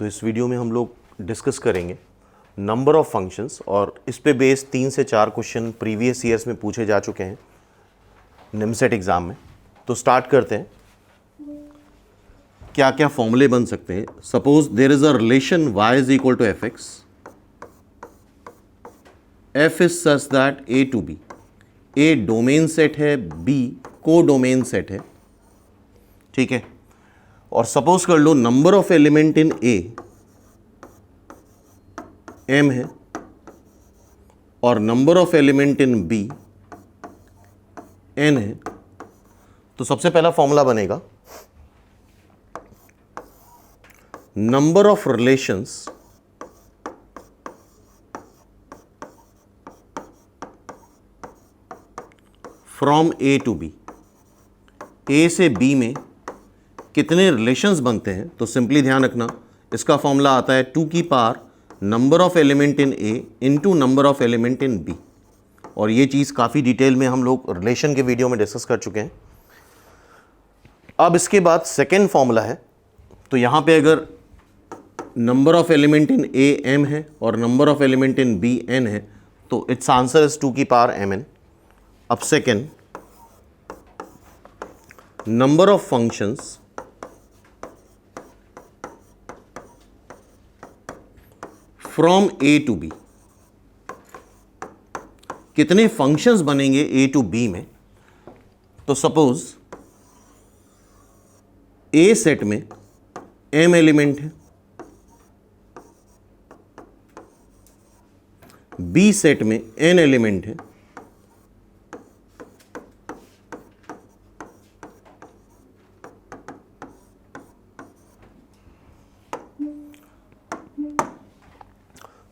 तो इस वीडियो में हम लोग डिस्कस करेंगे नंबर ऑफ फंक्शंस, और इस पे बेस 3 से 4 क्वेश्चन प्रीवियस ईयर्स में पूछे जा चुके हैं निमसेट एग्जाम में। तो स्टार्ट करते हैं। क्या क्या फॉर्मूले बन सकते हैं। Suppose there is a relation y is equal to F X, F is such that A to B, A domain set है, बी को डोमेन सेट है, ठीक है। और सपोज कर लो number of element in A m है और number of element in B n है। तो सबसे पहला फॉर्मूला बनेगा number of relations from A to B, A से बी में कितने रिलेशंस बनते हैं। तो सिंपली ध्यान रखना, इसका फॉर्मूला आता है 2 की power number of element in A into number of element in B. और ये चीज़ काफ़ी डिटेल में हम लोग रिलेशन के वीडियो में डिस्कस कर चुके हैं। अब इसके बाद सेकेंड फॉर्मूला है। तो यहाँ पे अगर number of element in A m है और number of element in B n है, तो इट्स आंसर इज 2 की पावर mn। अब second, number of functions from A to B, कितने फंक्शंस बनेंगे ए टू बी में। तो सपोज ए सेट में m एलिमेंट है, बी सेट में n एलिमेंट है,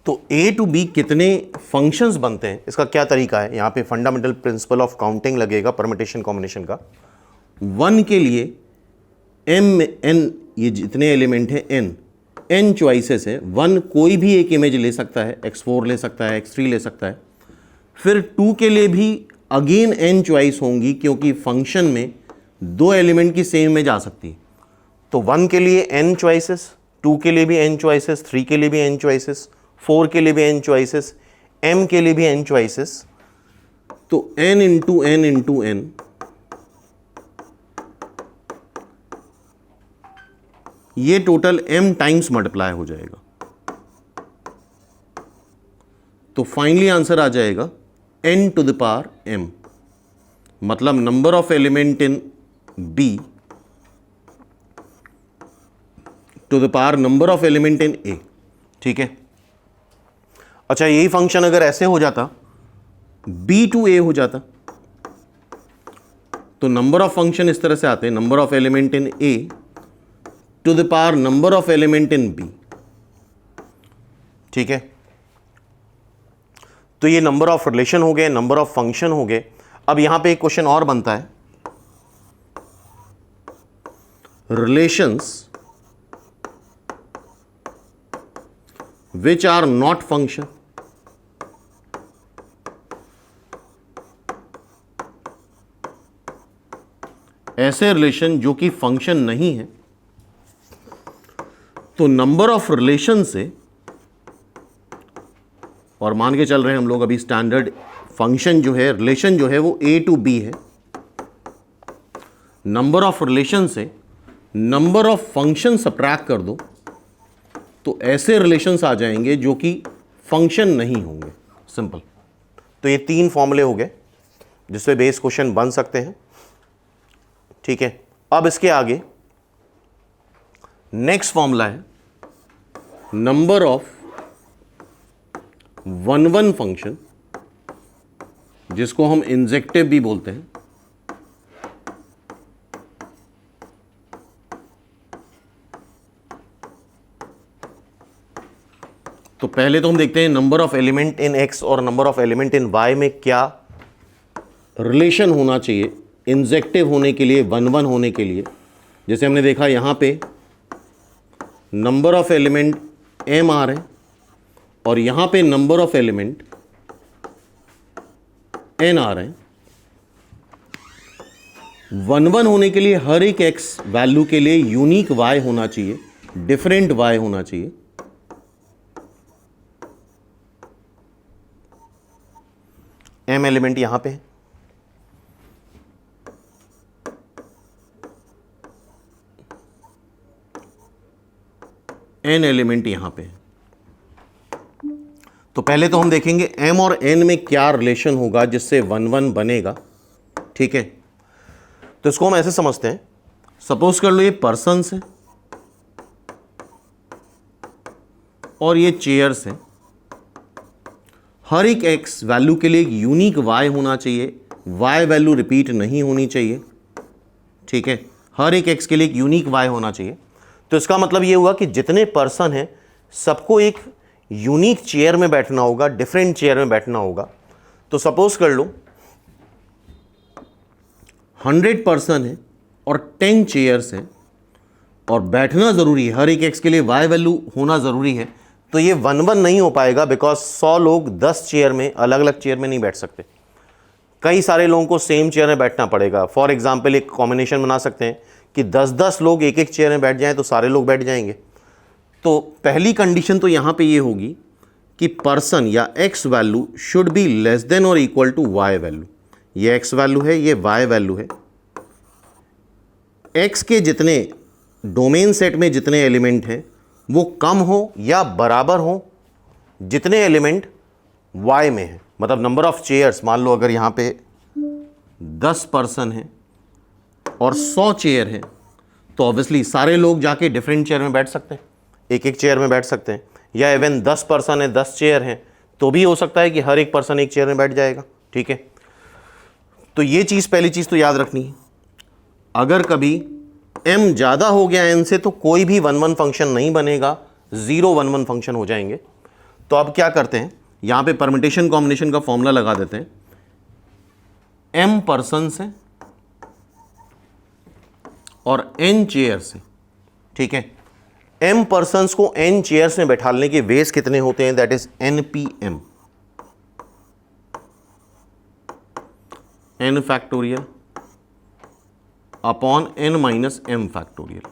तो ए टू बी कितने फंक्शंस बनते हैं, इसका क्या तरीका है। यहां पे फंडामेंटल प्रिंसिपल ऑफ काउंटिंग लगेगा परम्यूटेशन कॉम्बिनेशन का। 1 के लिए m n, ये जितने एलिमेंट हैं n चॉइसेस है। 1 कोई भी एक इमेज ले सकता है, x4 ले सकता है, x3 ले सकता है। फिर 2 के लिए भी अगेन n चॉइस होंगी, क्योंकि फंक्शन में 2 एलिमेंट की सेम इमेज आ सकती है। तो 1 के लिए n चॉइसेस, 2 के लिए भी n चॉइसेस, 3 के लिए भी n चॉइसेस, 4 के लिए भी n चॉइसेस, m के लिए भी n चॉइसेस। तो n into n into n, ये टोटल m टाइम्स मल्टीप्लाई हो जाएगा। तो फाइनली आंसर आ जाएगा n to the power m, मतलब number of element in b to the power number of element in a, ठीक है। अच्छा, यही फंक्शन अगर ऐसे हो जाता, b टू a हो जाता, तो नंबर ऑफ फंक्शन इस तरह से आते हैं, number of element in a to the power number of element in b, ठीक है। तो ये नंबर ऑफ रिलेशन हो गए, नंबर ऑफ फंक्शन हो गए। अब यहां पे एक क्वेश्चन और बनता है, relations which are not function, ऐसे रिलेशन जो कि फंक्शन नहीं है। तो नंबर ऑफ रिलेशन से, और मान के चल रहे हैं हम लोग अभी स्टैंडर्ड फंक्शन जो है, रिलेशन जो है वो ए टू बी है। नंबर ऑफ रिलेशन से नंबर ऑफ फंक्शन सब्ट्रैक्ट कर दो, तो ऐसे रिलेशंस आ जाएंगे जो कि फंक्शन नहीं होंगे। सिंपल। तो ये 3 फॉर्मूले हो गए जिससे बेस क्वेश्चन बन सकते हैं, ठीक है। अब इसके आगे नेक्स्ट फॉर्मूला है नंबर ऑफ 1 फंक्शन, जिसको हम इंजेक्टिव भी बोलते हैं। तो पहले तो हम देखते हैं number of element in x और number of element in y में क्या रिलेशन होना चाहिए इंजेक्टिव होने के लिए, 1 होने के लिए। जैसे हमने देखा यहाँ पे नंबर ऑफ एलिमेंट m आ रहे हैं और यहाँ पे नंबर ऑफ एलिमेंट n आ रहे हैं। 1 1 होने के लिए हर एक x वैल्यू के लिए यूनिक y होना चाहिए, डिफरेंट y होना चाहिए, m एलिमेंट यहां पे है, n एलिमेंट यहां पे है। तो पहले तो हम देखेंगे m और n में क्या रिलेशन होगा जिससे 1 1 बनेगा। ठीक है, तो इसको हम ऐसे समझते हैं, सपोज कर लो ये पर्सन्स है और ये चेयर्स हैं। हर एक x वैल्यू के लिए एक यूनिक y होना चाहिए, y वैल्यू रिपीट नहीं होनी चाहिए। ठीक है, हर एक x के लिए एक यूनिक y होना चाहिए। तो इसका मतलब ये हुआ कि जितने पर्सन हैं सबको एक यूनिक चेयर में बैठना होगा, डिफरेंट चेयर में बैठना होगा। तो सपोज कर लो 100 पर्सन है और 10 चेयर्स हैं और बैठना ज़रूरी है, हर एक x के लिए y वैल्यू होना ज़रूरी है। तो ये 1 1 नहीं हो पाएगा, बिकॉज 100 लोग 10 चेयर में, अलग अलग चेयर में नहीं बैठ सकते। कई सारे लोगों को सेम चेयर में बैठना पड़ेगा। फॉर एग्जाम्पल एक कॉम्बिनेशन बना सकते हैं कि 10-10 लोग एक एक चेयर में बैठ जाएं तो सारे लोग बैठ जाएंगे। तो पहली कंडीशन तो यहाँ पे ये होगी कि पर्सन या x value should be less than और इक्वल टू y वैल्यू। ये x वैल्यू है, ये y वैल्यू है। x के जितने डोमेन सेट में जितने एलिमेंट हैं वो कम हो या बराबर हो जितने एलिमेंट y में है। मतलब नंबर ऑफ चेयर्स, मान लो अगर यहाँ पे 10 पर्सन है और 100 चेयर है तो ऑब्वियसली सारे लोग जाके डिफरेंट चेयर में बैठ सकते हैं, एक एक चेयर में बैठ सकते हैं। या इवन 10 पर्सन है, 10 चेयर हैं तो भी हो सकता है कि हर एक पर्सन एक चेयर में बैठ जाएगा। ठीक है, तो ये चीज़, पहली चीज़ तो याद रखनी है। अगर कभी m ज़्यादा हो गया n से तो कोई भी 1 1 फंक्शन नहीं बनेगा, 0 1 1 फंक्शन हो जाएंगे। तो अब क्या करते हैं, यहाँ पे परमिटेशन कॉम्बिनेशन का फॉर्मूला लगा देते हैं। m पर्सन्स हैं और n चेयर्स हैं। ठीक है, m पर्सन्स को n चेयर्स में बैठाने के वेज कितने होते हैं, that is npm, n factorial upon n minus m factorial.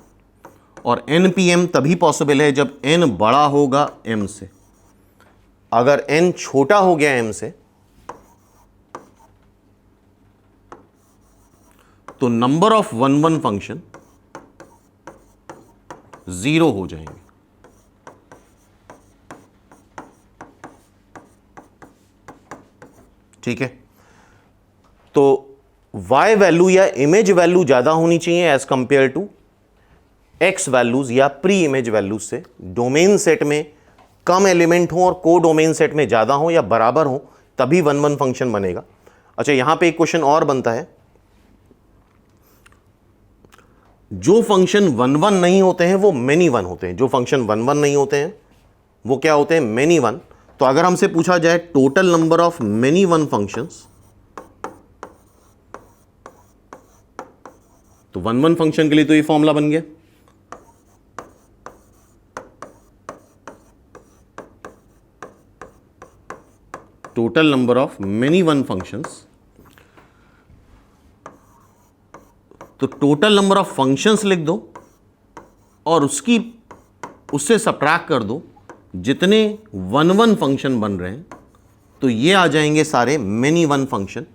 और npm तभी पॉसिबल है जब n बड़ा होगा m से। अगर n छोटा हो गया m से तो नंबर ऑफ 1 1 फंक्शन 0 हो जाएंगे। ठीक है, तो y वैल्यू या इमेज वैल्यू ज्यादा होनी चाहिए as compare to x values या प्री इमेज वैल्यूज से। डोमेन सेट में कम एलिमेंट हो और को डोमेन सेट में ज्यादा हो या बराबर हो तभी 1 1 फंक्शन बनेगा। अच्छा, यहां पे एक क्वेश्चन और बनता है, जो फंक्शन 1 1 नहीं होते हैं वो मेनी वन होते हैं। जो फंक्शन 1 1 नहीं होते हैं वो क्या होते हैं, मेनी वन। तो अगर हमसे पूछा जाए total number of many one functions, तो 1 1 फंक्शन के लिए तो ये फॉर्मूला बन गया। Total number of many one functions, तो टोटल नंबर ऑफ फंक्शंस लिख दो और उससे सब्ट्रैक्ट कर दो जितने 1 1 फंक्शन बन रहे हैं, तो ये आ जाएंगे सारे मेनी वन फंक्शन।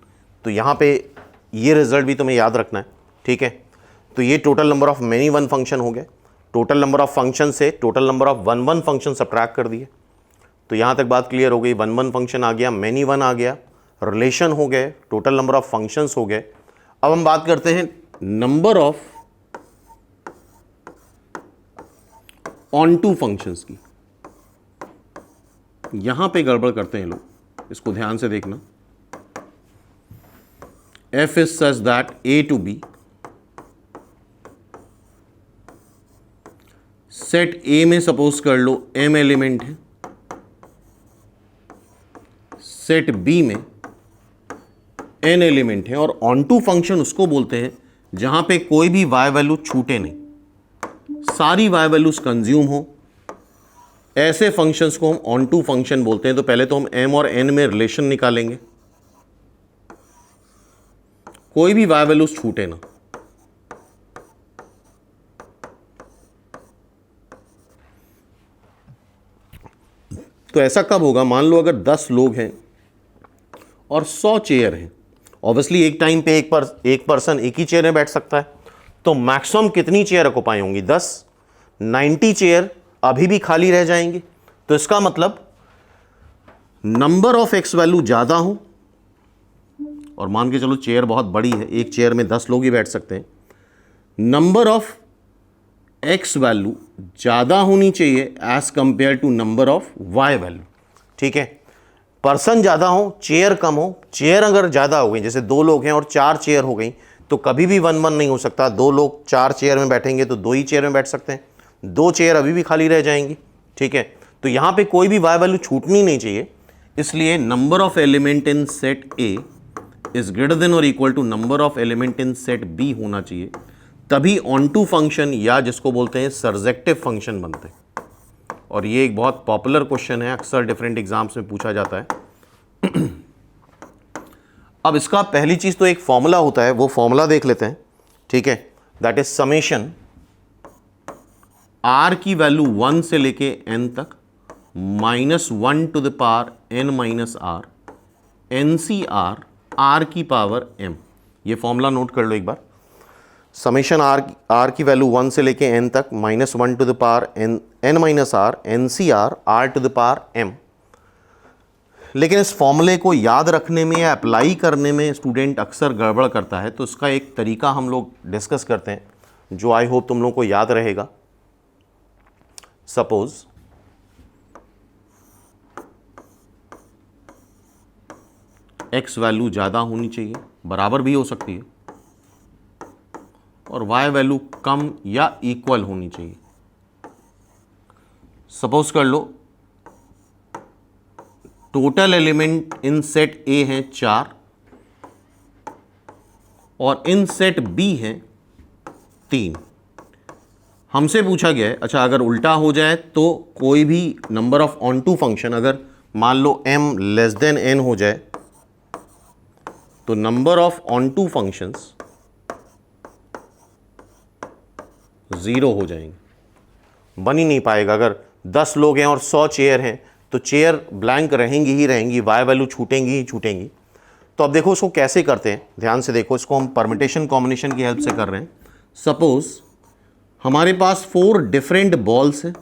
तो यहां पे ये रिजल्ट भी तुम्हें याद रखना है। ठीक है, तो ये total number of many one function हो गए। टोटल नंबर ऑफ फंक्शन से total number of 1 1 function subtract कर दिए। तो यहां तक बात क्लियर हो गई। 1 1 फंक्शन आ गया, मेनी वन आ गया, रिलेशन हो गए, टोटल नंबर ऑफ फंक्शंस हो गए। अब हम बात करते हैं number of on two functions की। यहां पे गड़बड़ करते हैं लोग, इसको ध्यान से देखना। f is such that a to b, set a में सपोज कर लो m एलिमेंट है, सेट b में n एलिमेंट है, और ऑन टू फंक्शन उसको बोलते हैं जहां पे कोई भी y वैल्यू छूटे नहीं, सारी y वैल्यूज कंज्यूम हो। ऐसे फंक्शंस को हम ऑन टू फंक्शन बोलते हैं। तो पहले तो हम m और n में रिलेशन निकालेंगे, कोई भी y वैल्यूज छूटे ना। तो ऐसा कब होगा, मान लो अगर 10 लोग हैं और 100 चेयर हैं, ऑब्वियसली एक टाइम पे एक पर्सन एक ही चेयर में बैठ सकता है, तो मैक्सिमम कितनी चेयर ऑक्युपाई होंगी, 10। 90 चेयर अभी भी खाली रह जाएंगे। तो इसका मतलब नंबर ऑफ एक्स वैल्यू ज़्यादा हो, और मान के चलो चेयर बहुत बड़ी है, एक चेयर में 10 लोग ही बैठ सकते हैं, नंबर ऑफ एक्स वैल्यू ज़्यादा होनी चाहिए as compare to number of Y value. ठीक है, पर्सन ज़्यादा हो, चेयर कम हो। चेयर अगर ज़्यादा हो गई, जैसे 2 लोग हैं और 4 चेयर हो गई, तो कभी भी 1-1 नहीं हो सकता। 2 लोग 4 चेयर में बैठेंगे तो 2 ही चेयर में बैठ सकते हैं, 2 चेयर अभी भी खाली रह जाएंगी। ठीक है, तो यहाँ पे कोई भी वाई वैल्यू छूटनी नहीं चाहिए, इसलिए number of element in set A is greater than और equal to number of element in set B होना चाहिए, तभी ऑन टू फंक्शन या जिसको बोलते हैं सर्जेक्टिव फंक्शन बनते हैं। और ये एक बहुत पॉपुलर क्वेश्चन है, अक्सर डिफरेंट एग्जाम्स में पूछा जाता है। अब इसका पहली चीज तो एक फॉर्मूला होता है, वो फॉर्मूला देख लेते हैं। ठीक है, दैट इज समेशन आर की वैल्यू 1 से लेके n तक -1 to the power n minus are NCR r की पावर m। ये फॉर्मूला नोट कर लो एक बार। समेशन आर की वैल्यू 1 से लेके n तक -1 to the power n minus are NCR r to the power m। लेकिन इस फॉर्मूले को याद रखने में या अप्लाई करने में स्टूडेंट अक्सर गड़बड़ करता है, तो इसका एक तरीका हम लोग डिस्कस करते हैं, जो आई होप तुम लोग को याद रहेगा। सपोज x वैल्यू ज़्यादा होनी चाहिए, बराबर भी हो सकती है, और y वैल्यू कम या इक्वल होनी चाहिए। सपोज कर लो total element in set A हैं 4 और इन सेट B हैं 3। हमसे पूछा गया है, अच्छा अगर उल्टा हो जाए तो कोई भी number of on to function, अगर मान लो m लेस देन n हो जाए, तो number of on two functions 0 हो जाएंगे, बन ही नहीं पाएगा। अगर 10 लोग हैं और 100 चेयर हैं, तो चेयर ब्लैंक रहेंगी ही रहेंगी, वाई वैल्यू छूटेंगी ही छूटेंगी। तो अब देखो इसको कैसे करते हैं, ध्यान से देखो, इसको हम परमिटेशन कॉम्बिनेशन की हेल्प से कर रहे हैं। सपोज हमारे पास 4 डिफरेंट बॉल्स हैं।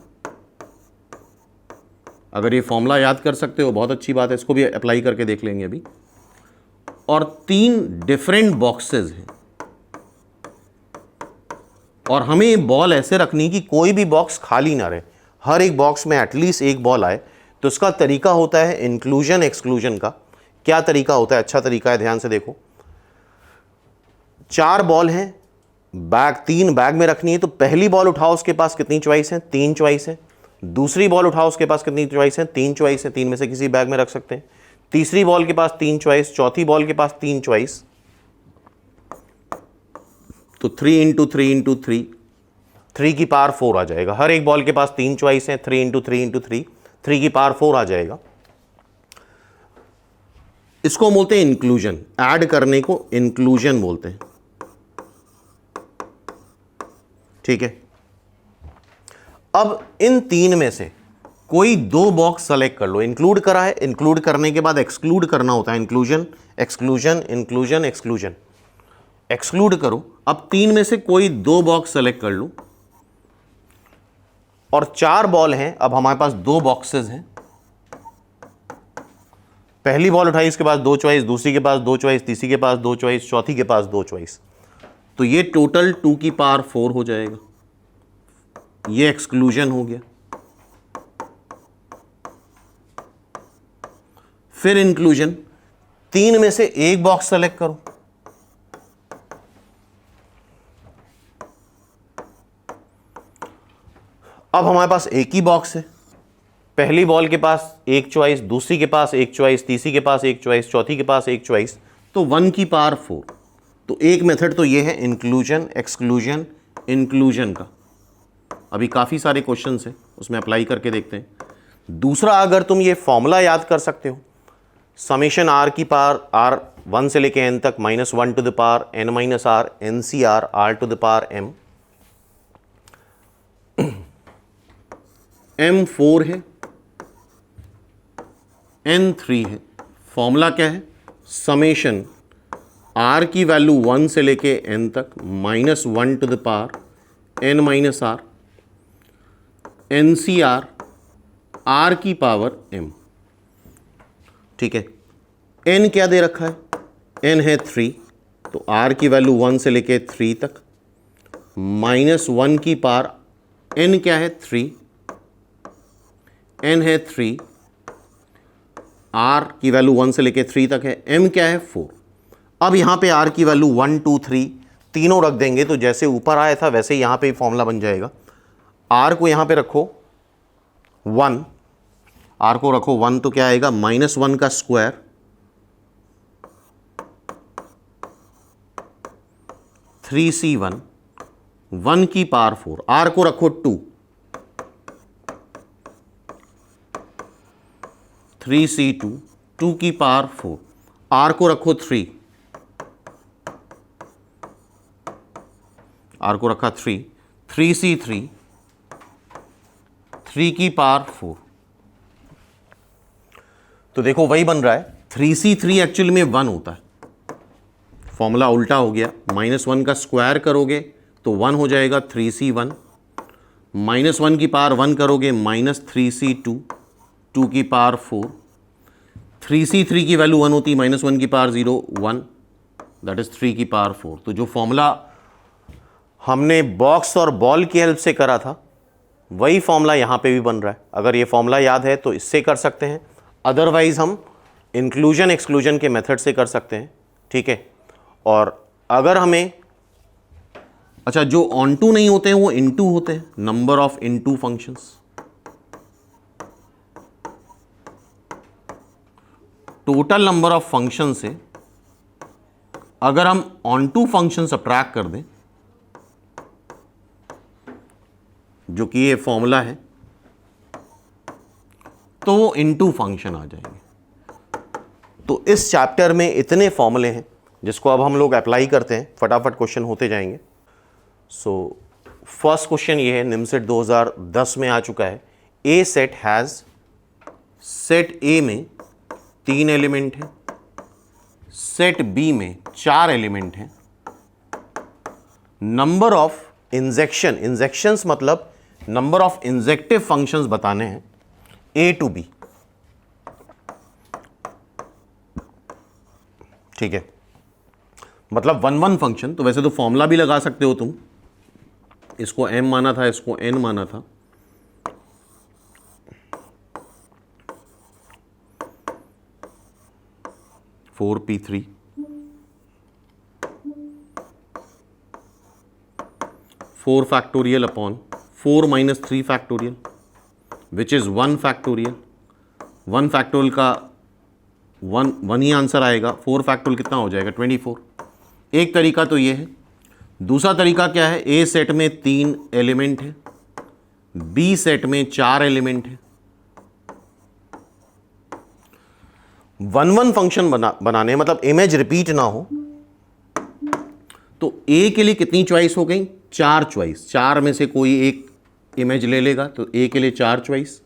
अगर ये फॉर्मूला याद कर सकते हो बहुत अच्छी बात है, इसको भी अप्लाई करके देख लेंगे अभी। और 3 डिफरेंट बॉक्सेस हैं, और हमें ये बॉल ऐसे रखनी कि कोई भी बॉक्स खाली ना रहे, हर एक बॉक्स में एटलीस्ट एक बॉल आए। तो इसका तरीका होता है इंक्लूजन एक्सक्लूजन का। क्या तरीका होता है, अच्छा तरीका है, ध्यान से देखो। 4 बॉल हैं, 3 बैग में रखनी है, तो पहली बॉल उठाओ, उसके पास कितनी चॉइस है, 3 चॉइस है। दूसरी बॉल उठाओ, उसके पास कितनी चॉइस है, 3 चॉइस है, 3 में से किसी बैग में रख सकते हैं। तीसरी बॉल के पास 3 चॉइस, चौथी बॉल के पास 3 चॉइस, तो 3 इंटू 3 इंटू 3, 3 की पावर 4 आ जाएगा। हर एक बॉल के पास 3 चॉइस है, 3 इंटू 3 इंटू 3, 3 की पावर 4 आ जाएगा। इसको हम बोलते हैं इंक्लूजन, ऐड करने को इंक्लूजन बोलते हैं। ठीक है, अब इन 3 में से कोई 2 बॉक्स सेलेक्ट कर लो। इंक्लूड करा है, इंक्लूड करने के बाद एक्सक्लूड करना होता है, inclusion exclusion inclusion exclusion. Exclude करो, अब 3 में से कोई 2 बॉक्स सेलेक्ट कर लो, और 4 बॉल हैं, अब हमारे पास 2 बॉक्सेस हैं। पहली बॉल उठाई, इसके पास 2 चॉइस, दूसरी के पास 2 चॉइस, तीसरी के पास 2 चॉइस, चौथी के पास 2 चॉइस, तो ये टोटल 2 की पावर 4 हो जाएगा। ये एक्सक्लूजन हो गया। फिर इंक्लूजन, 3 में से एक बॉक्स सेलेक्ट करो, अब हमारे पास एक ही बॉक्स है। पहली बॉल के पास एक चॉइस, दूसरी के पास एक चॉइस, तीसरी के पास एक चॉइस, चौथी के पास एक चॉइस, तो 1 की पावर 4। तो एक मेथड तो ये है इंक्लूजन एक्सक्लूजन इंक्लूजन का। अभी काफ़ी सारे क्वेश्चंस हैं, उसमें अप्लाई करके देखते हैं। दूसरा, अगर तुम ये फॉर्मूला याद कर सकते हो, समेशन आर की पावर आर 1 से लेके n तक -1 to the power n minus are NCR r to the power m। m 4 है, n3 है। फॉर्मूला क्या है? समेशन r की वैल्यू 1 से लेके n तक -1 to the power n minus are, NCR r की पावर m। ठीक है, n क्या दे रखा है? n है 3, तो r की वैल्यू 1 से लेके 3 तक -1 की पावर n क्या है? 3, n है 3, r की वैल्यू 1 से लेके 3 तक है, m क्या है? 4। अब यहाँ पे r की वैल्यू 1 2 3 तीनों रख देंगे तो जैसे ऊपर आया था वैसे यहाँ पे फॉर्मूला बन जाएगा। r को यहाँ पे रखो 1, r को रखो 1 तो क्या आएगा? -1 का स्क्वायर 3c1 1 की पावर 4, r को रखो 2 3c2 2 की पावर 4, r को रखो 3, r को रखा 3 3c3 3 की पावर 4। तो देखो वही बन रहा है, 3c3 एक्चुअली में 1 होता है, फॉर्मूला उल्टा हो गया। -1 का स्क्वायर करोगे तो 1 हो जाएगा 3c1, -1 की पावर 1 करोगे -3c2 2 की पावर 4, 3c3 की वैल्यू 1 होती, -1 की पावर 0 1, दैट इज 3 की पावर 4। तो जो फॉर्मूला हमने बॉक्स और बॉल की हेल्प से करा था वही फॉर्मूला यहाँ पे भी बन रहा है। अगर ये फॉर्मूला याद है तो इससे कर सकते हैं, अदरवाइज हम इंक्लूजन एक्सक्लूजन के मेथड से कर सकते हैं। ठीक है, और अगर हमें अच्छा जो ऑन टू नहीं होते हैं वो इनटू होते हैं, number of into functions. Total number of function से अगर हम ऑन टू फंक्शन सब्ट्रैक्ट कर दें, जो कि ये फॉर्मूला है, तो वो इनटू फंक्शन आ जाएंगे। तो इस चैप्टर में इतने फॉर्मूले हैं जिसको अब हम लोग अप्लाई करते हैं, फटाफट क्वेश्चन होते जाएंगे। सो फर्स्ट क्वेश्चन ये है, निमसेट 2010 में आ चुका है। ए सेट हैज, सेट ए में 3 एलिमेंट हैं, सेट बी में 4 एलिमेंट हैं। नंबर ऑफ इंजेक्शन, इंजेक्शंस मतलब नंबर ऑफ इंजेक्टिव फंक्शंस बताने हैं ए टू बी। ठीक है, मतलब 1 1 फंक्शन। तो वैसे तो फॉर्मूला भी लगा सकते हो तुम, इसको m माना था, इसको n माना था। Four p3 4 factorial upon 4 - 3 factorial which is 1 factorial. 1 factorial का 1 ही आंसर आएगा, 4 फैक्टोरियल कितना हो जाएगा? 24। एक तरीका तो ये है। दूसरा तरीका क्या है? ए सेट में 3 एलिमेंट है, बी सेट में 4 एलिमेंट है। 1 1 फंक्शन बनाने मतलब इमेज रिपीट ना हो, तो ए के लिए कितनी चॉइस हो गई? 4 चॉइस। 4 में से कोई एक इमेज ले लेगा, तो ए के लिए 4 चॉइस।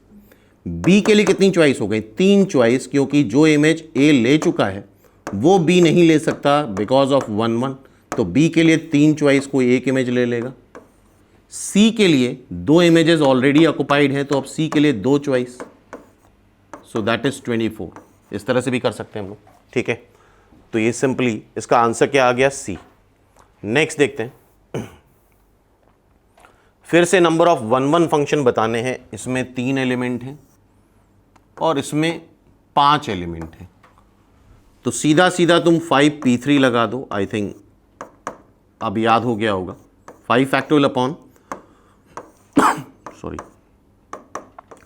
बी के लिए कितनी चॉइस हो गई? 3 चॉइस, क्योंकि जो इमेज ए ले चुका है वो बी नहीं ले सकता बिकॉज ऑफ 1 1। तो बी के लिए 3 चॉइस, कोई एक इमेज ले लेगा। सी के लिए 2 इमेजेस ऑलरेडी ऑक्युपाइड हैं, तो अब सी के लिए 2 चॉइस, सो दैट इज 24। इस तरह से भी कर सकते हैं हम लोग। ठीक है, तो ये सिंपली इसका आंसर क्या आ गया? सी। नेक्स्ट देखते हैं, फिर से नंबर ऑफ 1 1 फंक्शन बताने हैं। इसमें 3 एलिमेंट हैं और इसमें 5 एलिमेंट हैं। तो सीधा सीधा तुम 5p3 लगा दो, आई थिंक अब याद हो गया होगा। 5 फैक्टोरियल अपॉन सॉरी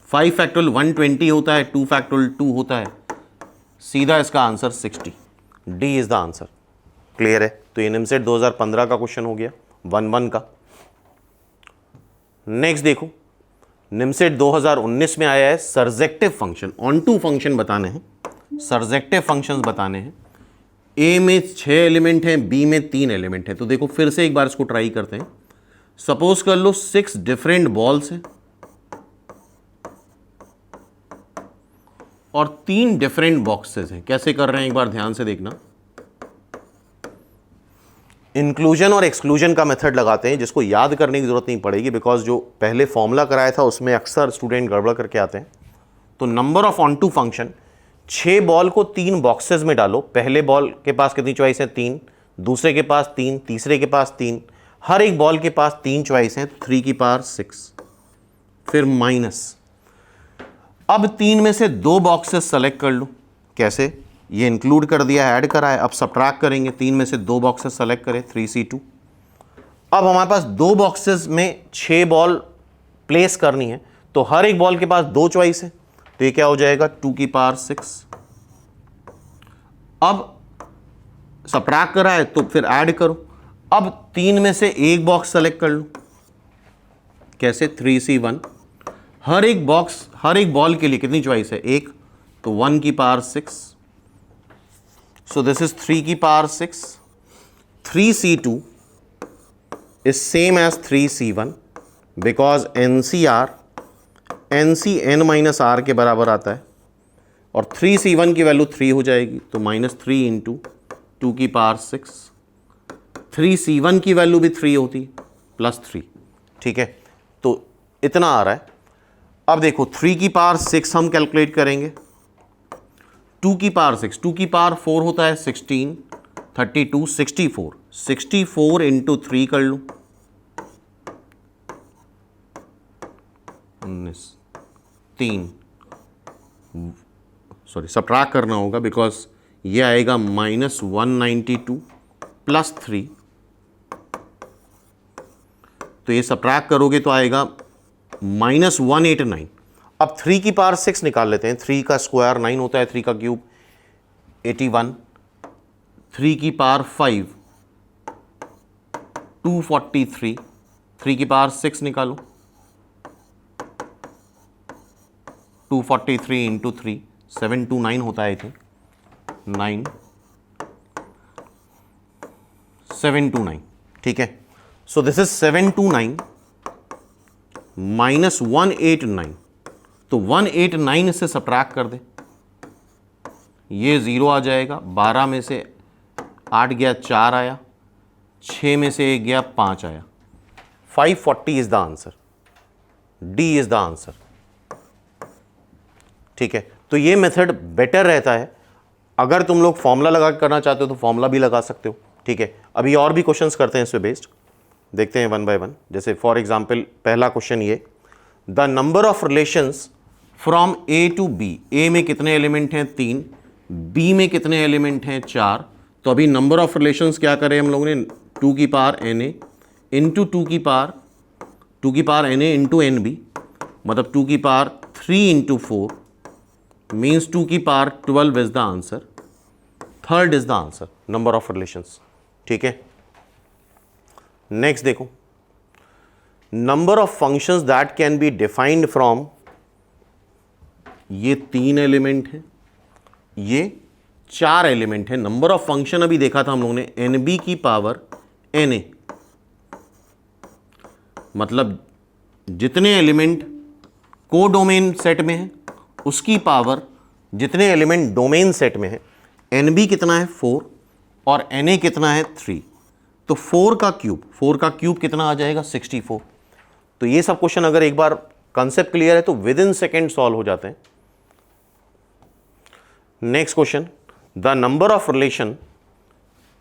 5 फैक्टोरियल 120 होता है, 2 फैक्टोरियल 2 होता है। सीधा इसका answer 60, D is the answer. Clear है? तो ये निमसेट 2015 का क्वेश्चन हो गया, 1 1 का। नेक्स्ट देखो, निमसेट 2019 में आया है surjective function. On to function बताने हैं, सर्जेक्टिव फंक्शंस बताने हैं। ए में 6 एलिमेंट हैं, बी में 3 एलिमेंट हैं। तो देखो फिर से एक बार इसको ट्राई करते हैं। सपोज कर लो 6 डिफरेंट बॉल्स हैं और 3 डिफरेंट बॉक्सेस हैं। कैसे कर रहे हैं एक बार ध्यान से देखना। इंक्लूजन और एक्सक्लूजन का मेथड लगाते हैं, जिसको याद करने की जरूरत नहीं पड़ेगी, बिकॉज जो पहले फॉर्मूला कराया था उसमें अक्सर स्टूडेंट गड़बड़ करके आते हैं। तो number of on to function, 6 ball को 3 बॉक्सेस में डालो। पहले बॉल के पास कितनी चॉइस है? 3, दूसरे के पास 3, तीसरे के पास 3, हर एक बॉल के पास 3 चॉइस हैं, 3 की पावर 6, फिर माइनस। अब 3 में से 2 बॉक्सेस सेलेक्ट कर लो। कैसे? ये इंक्लूड कर दिया, ऐड करा है, अब सब्ट्रैक्ट करेंगे। 3 में से 2 बॉक्सेस सेलेक्ट करें, 3c2। अब हमारे पास 2 बॉक्सेस में 6 बॉल प्लेस करनी है, तो हर एक बॉल के पास 2 चॉइस है, तो ये क्या हो जाएगा? 2 की पावर 6। अब सब्ट्रैक्ट करा है तो फिर ऐड करो। अब 3 में से 1 बॉक्स सेलेक्ट कर लो। कैसे? 3c1। हर एक बॉल के लिए कितनी चॉइस है? 1, तो 1 की पावर 6। So this is 3 की power 6. 3c2 is same as 3c1 because NCR NC n-r के बराबर आता है, और 3c1 की वैल्यू 3 हो जाएगी, तो -3 इंटू 2 की पावर 6। 3c1 की वैल्यू भी 3 होती है, +3। ठीक है, तो इतना आ रहा है। अब देखो 3 की पावर 6 हम कैलकुलेट करेंगे, 2 की पावर 6, 2 की पावर 4 होता है 16, 32, 64, 64 इंटू 3 कर लो, 19, 3, सॉरी सब्ट्रैक्ट करना होगा बिकॉज ये आएगा -192 +3, तो ये सब्ट्रैक्ट करोगे तो आएगा -189। अब 3 की पावर 6 निकाल लेते हैं। 3 का स्क्वायर 9 होता है, 3 का क्यूब 81, 3 की पावर 5 243, 3 की पावर 6 निकालो, 243 इंटू 3, 729 होता है, आई थिंक 9 729। ठीक है, सो दिस इज 729 -189, तो 189 से सब्ट्रैक्ट कर दे, ये 0 आ जाएगा। 12 में से 8 गया 4 आया, 6 में से 1 गया 5 आया, 540 is the answer. D is the answer. ठीक है, तो ये मेथड बेटर रहता है। अगर तुम लोग फॉर्मूला लगा के करना चाहते हो तो फॉर्मूला भी लगा सकते हो। ठीक है, अभी और भी क्वेश्चंस करते हैं इस पे बेस्ड, देखते हैं 1 बाय 1। जैसे फॉर एग्जांपल पहला क्वेश्चन ये, the number of relations from A to B, A में कितने एलिमेंट हैं? 3, बी में कितने एलिमेंट हैं? 4। तो अभी नंबर ऑफ रिलेशंस क्या करें हम लोगों ने? 2 की पावर na इंटू 2 की पावर na इंटू nb, मतलब 2 की पावर 3 इंटू 4 मीन्स 2 की power 12 is the answer. Third is the answer, number of relations. ठीक है, नेक्स्ट देखो, number of functions that can be defined from, ये 3 एलिमेंट हैं, ये 4 एलिमेंट है। नंबर ऑफ फंक्शन अभी देखा था हम लोगों ने, nb की पावर na, मतलब जितने एलिमेंट कोडोमेन सेट में है उसकी पावर जितने एलिमेंट डोमेन सेट में है। nb कितना है? 4, और na कितना है? 3, तो 4 का क्यूब कितना आ जाएगा? 64। तो ये सब क्वेश्चन अगर एक बार कंसेप्ट क्लियर है तो विद इन सेकेंड सॉल्व हो जाते हैं। Next question, the number of relation,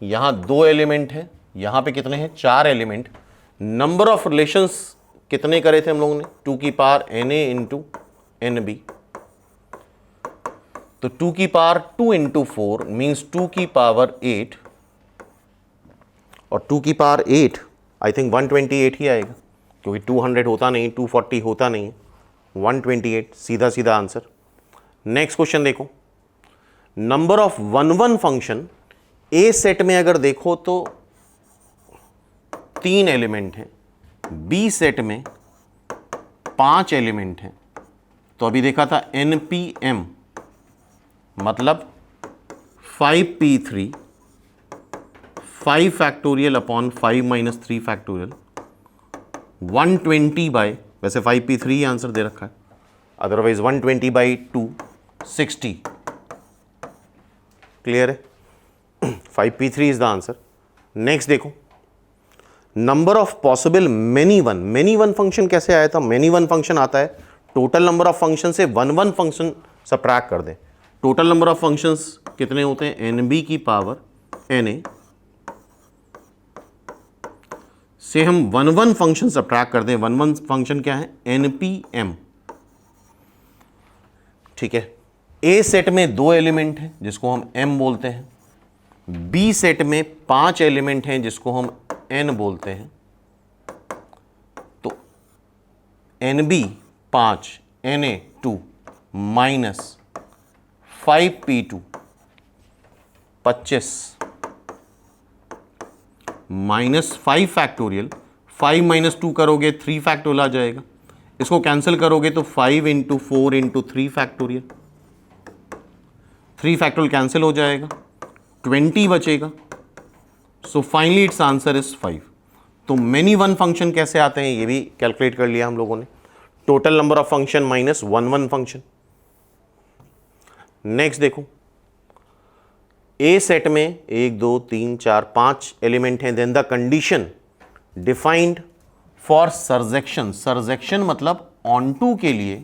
यहां 2 एलिमेंट है, यहां पे कितने हैं? 4 एलिमेंट। नंबर ऑफ रिलेशंस कितने करे थे हम लोगों ने? 2 की पावर na इंटू nb, तो 2 की पावर 2 इंटू 4 मीन्स 2 की पावर 8, और 2 की पावर 8 आई थिंक 128 ही आएगा, क्योंकि 200 होता नहीं, 240 होता नहीं है, 128 सीधा सीधा आंसर। नेक्स्ट क्वेश्चन देखो, number of 1 function, A set में अगर देखो तो 3 एलिमेंट हैं, बी सेट में 5 एलिमेंट हैं। तो अभी देखा था npm मतलब 5p3 5 factorial upon 5 minus 3 factorial 120 bye, वैसे 5p3 ही आंसर दे रखा है, अदरवाइज 120 बाई 2 60। क्लियर है? 5p3 is the answer. Next देखो, number of possible many one function कैसे आया था? मेनी वन फंक्शन आता है टोटल नंबर ऑफ फंक्शन से वन फंक्शन सबट्रैक्ट कर दें। टोटल नंबर ऑफ फंक्शंस कितने होते हैं? nb की पावर na से हम वन फंक्शन सबट्रैक्ट कर दें। वन फंक्शन क्या है? npm। ठीक है, ए सेट में 2 एलिमेंट हैं जिसको हम m बोलते हैं, बी सेट में 5 एलिमेंट हैं जिसको हम n बोलते हैं। तो nb 5, na 2 minus 5p2 25 minus 5 factorial. 5 minus 2 करोगे 3 फैक्टोरियल आ जाएगा। इसको कैंसिल करोगे तो 5 into 4 into 3 factorial, 3 factorial cancel हो जाएगा, 20 बचेगा। So finally it's answer is 5। तो मेनी वन फंक्शन कैसे आते हैं ये भी कैलकुलेट कर लिया हम लोगों ने। Total number of function minus one function. Next देखो, ए सेट में 1 2 3 4 5 एलिमेंट हैं। Then the condition defined for surjection. Surjection मतलब ऑन टू के लिए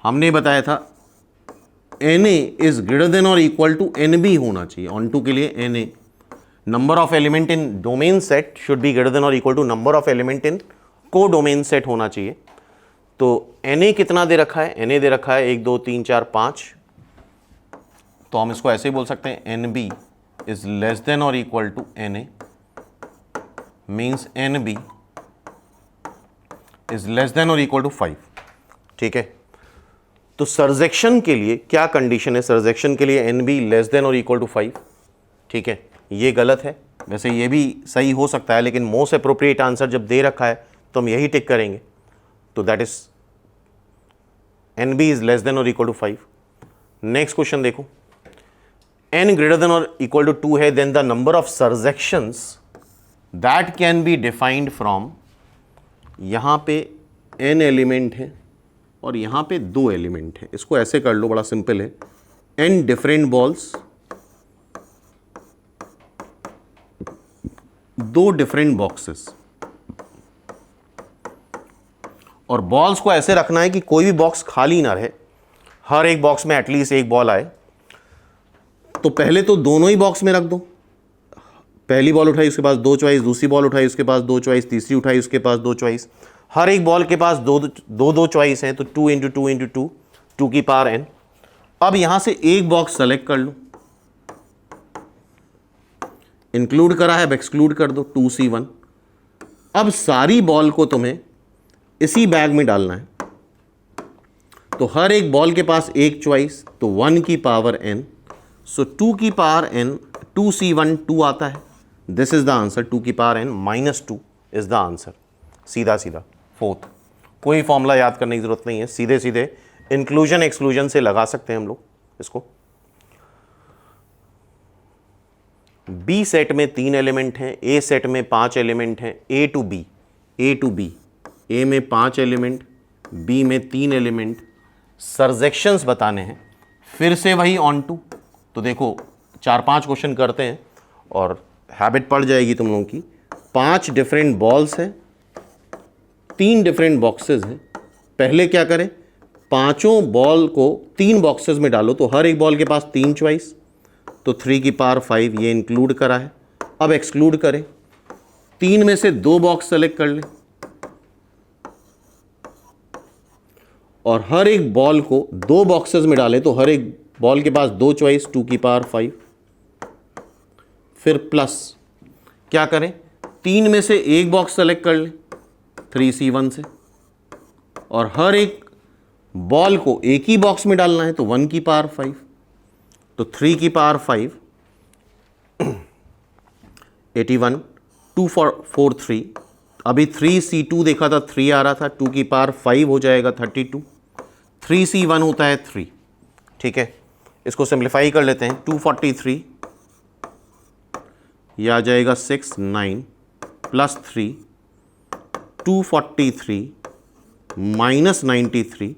हमने बताया था na इज ग्रेटर देन और इक्वल टू nb होना चाहिए। ऑन टू के लिए na number of element in domain set should be greater than और equal to number of element in codomain set होना चाहिए। तो na कितना दे रखा है? na दे रखा है 1 2 3 4 5। तो हम इसको ऐसे ही बोल सकते हैं nb इज लेस देन और equal to na means nb is less than और इक्वल टू 5। ठीक है, तो सरजेक्शन के लिए क्या कंडीशन है? सरजेक्शन के लिए nb लेस देन और इक्वल टू 5। ठीक है, ये गलत है, वैसे ये भी सही हो सकता है, लेकिन मोस्ट अप्रोप्रिएट आंसर जब दे रखा है तो हम यही टिक करेंगे। तो that is nb is less than और इक्वल टू 5। नेक्स्ट क्वेश्चन देखो, n ग्रेटर देन और इक्वल टू 2 है, then the number of surjections that can be defined from, यहां पे n एलिमेंट है और यहां पे 2 एलिमेंट है। इसको ऐसे कर लो, बड़ा सिंपल है। n different balls, 2 different boxes, और बॉल्स को ऐसे रखना है कि कोई भी बॉक्स खाली ना रहे, हर एक बॉक्स में एटलीस्ट एक बॉल आए। तो पहले तो दोनों ही बॉक्स में रख दो। पहली बॉल उठाई उसके पास 2 चॉइस, दूसरी बॉल उठाई उसके पास 2 चॉइस, तीसरी उठाई उसके पास 2 चॉइस। हर एक बॉल के पास दो चॉइस हैं, तो 2 इंटू 2 इंटू 2, 2 की पावर n। अब यहां से एक बॉक्स सेलेक्ट कर लो, इंक्लूड करा है अब एक्सक्लूड कर दो, 2c1। अब सारी बॉल को तुम्हें इसी बैग में डालना है। तो हर एक बॉल के पास एक चॉइस, तो 1 की पावर n। सो 2 की पावर n, 2c1 2 आता है। This is the answer. 2 की power n minus 2 is the answer. सीधा सीधा फोर्थ, कोई फॉर्मूला याद करने की जरूरत नहीं है, सीधे सीधे इंक्लूजन एक्सक्लूजन से लगा सकते हैं हम लोग इसको। बी सेट में 3 एलिमेंट हैं, ए सेट में 5 एलिमेंट हैं। ए टू बी, ए में 5 एलिमेंट, बी में 3 एलिमेंट। सरजेक्शंस बताने हैं, फिर से वही ऑन टू। तो देखो 4-5 क्वेश्चन करते हैं और हैबिट पड़ जाएगी तुम लोगों की। 5 डिफरेंट बॉल्स हैं, 3 डिफरेंट बॉक्सेस हैं। पहले क्या करें, पांचों बॉल को 3 बॉक्सेस में डालो, तो हर एक बॉल के पास 3 चॉइस, तो 3 की पावर 5 ये इंक्लूड करा है। अब एक्सक्लूड करें, 3 में से 2 बॉक्स सेलेक्ट कर लें और हर एक बॉल को 2 बॉक्सेस में डालें, तो हर एक बॉल के पास 2 चॉइस, 2 की पावर 5। फिर प्लस क्या करें, 3 में से एक बॉक्स सेलेक्ट कर लें 3c1 से, और हर एक बॉल को एक ही बॉक्स में डालना है, तो 1 की पावर 5। तो 3 की पावर 5 81, 2 4 3। अभी 3c2 देखा था, 3 आ रहा था, 2 की पावर 5 हो जाएगा 32। 3c1 होता है 3। ठीक है, इसको सिंप्लीफाई कर लेते हैं। 243 यह आ जाएगा 6 9 plus 3, 243 minus 93।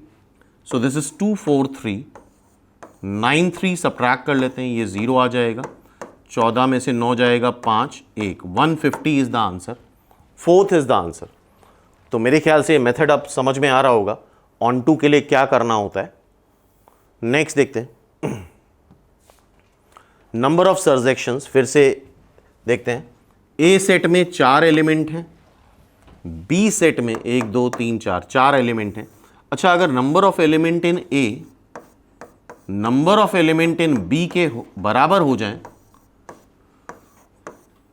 So this is 2 4 3 9 3 subtract कर लेते हैं, ये 0 आ जाएगा, 14 में से 9 जाएगा 5 1 150 is the answer, fourth is the answer. तो मेरे ख्याल से मेथड अब समझ में आ रहा होगा ऑन टू के लिए क्या करना होता है। नेक्स्ट देखते हैं नंबर ऑफ सर्जेक्शंस, फिर से देखते हैं। ए सेट में 4 एलिमेंट हैं, बी सेट में 1 2 3 4 एलिमेंट हैं। अच्छा, अगर number of element in A number of element in B के बराबर हो जाएं,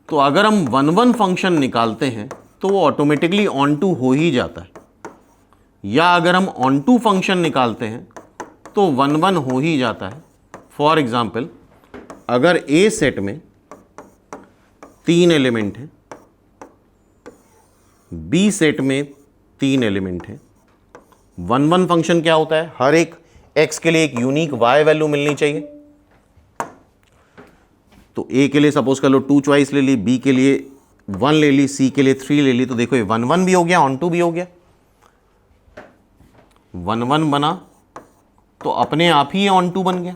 तो अगर हम 1 1 फंक्शन निकालते हैं तो वो ऑटोमेटिकली ऑन टू हो ही जाता है, या अगर हम ऑन टू फंक्शन निकालते हैं तो 1 1 हो ही जाता है। फॉर एग्जाम्पल, अगर ए सेट में 3 एलिमेंट हैं, बी सेट में 3 एलिमेंट हैं, 1 1 फंक्शन क्या होता है, हर एक x के लिए एक यूनिक y वैल्यू मिलनी चाहिए। तो a के लिए सपोज कर लो 2 चॉइस ले ली, b के लिए 1 ले ली, c के लिए 3 ले ली, तो देखो ये 1 1 भी हो गया, ऑन टू भी हो गया। 1 1 बना तो अपने आप ही ऑन टू बन गया,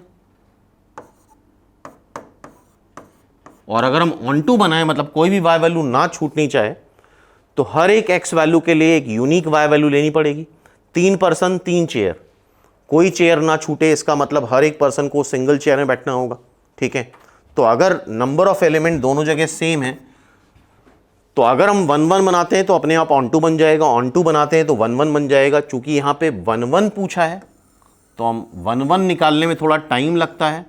और अगर हम ऑन टू बनाए मतलब कोई भी y वैल्यू ना छूटनी चाहे तो हर एक x वैल्यू के लिए एक यूनिक y वैल्यू लेनी पड़ेगी। 3 पर्सन 3 चेयर, कोई चेयर ना छूटे, इसका मतलब हर एक पर्सन को सिंगल चेयर में बैठना होगा, ठीक है। तो अगर नंबर ऑफ एलिमेंट दोनों जगह सेम है तो अगर हम 1 1 बनाते हैं तो अपने आप ऑन टू बन जाएगा, ऑन टू बनाते हैं तो 1 1 बन जाएगा। चूंकि यहां पे 1 1 पूछा है तो हम 1 1 निकालने में थोड़ा टाइम लगता है।